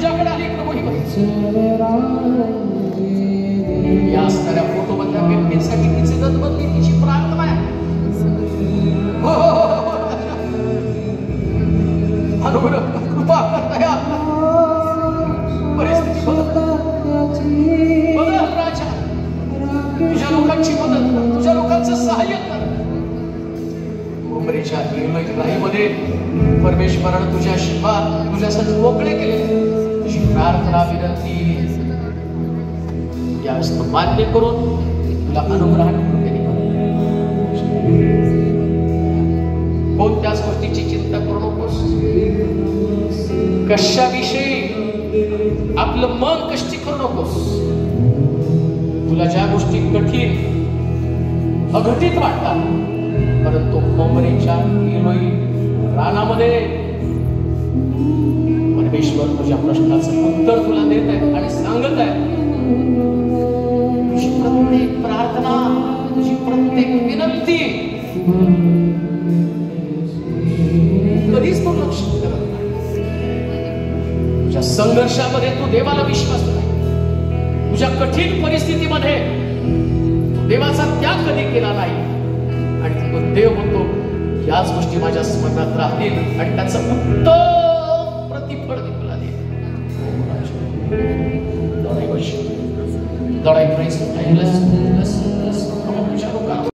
तुझ्याकडे आली प्रभू ही या असणाऱ्या फोटोमधल्या व्यक्तींसाठी तिची गत बदली, तिची प्रार्थना आहे. हो अनुग्रह कृपा करता परिस्थिती बदल राजा, तुझ्या लोकांची मदत कर, तुझ्या लोकांचं सहाय्य कर. उमरेच्या मध्ये परमेश्वरानं तुझ्या आशीर्वाद तुझ्यासाठी मोकळे केले. तुझी प्रार्थना विनंती यावेळेस मान्य करून तुला अनुग्रहाने कृपेने कोणत्याच गोष्टीची चिंता करू नकोस. कशाविषयी आपलं मन कष्टी करू नकोस. तुला ज्या गोष्टी कठीण अघटित वाटतात, परंतु ममरेच्या रानामध्ये परमेश्वर तुझ्या प्रश्नाचं उत्तर तुला देत आहे आणि सांगत आहे. तुझी प्रत्येक प्रार्थना, तुझी प्रत्येक विनंती कधीच दुर्लक्ष करत नाही. तुझ्या संघर्षामध्ये तू देवाला विश्वास नाही. तुझ्या कठीण परिस्थितीमध्ये तू देवाचा त्याग कधी केला नाही आणि तो देव म्हणतो याच गोष्टी माझ्या स्मरणात राहतील आणि त्याचं उत्तम प्रतिफळ तुला देईल. Lord, I worship you. Lord, I praise you. I bless you.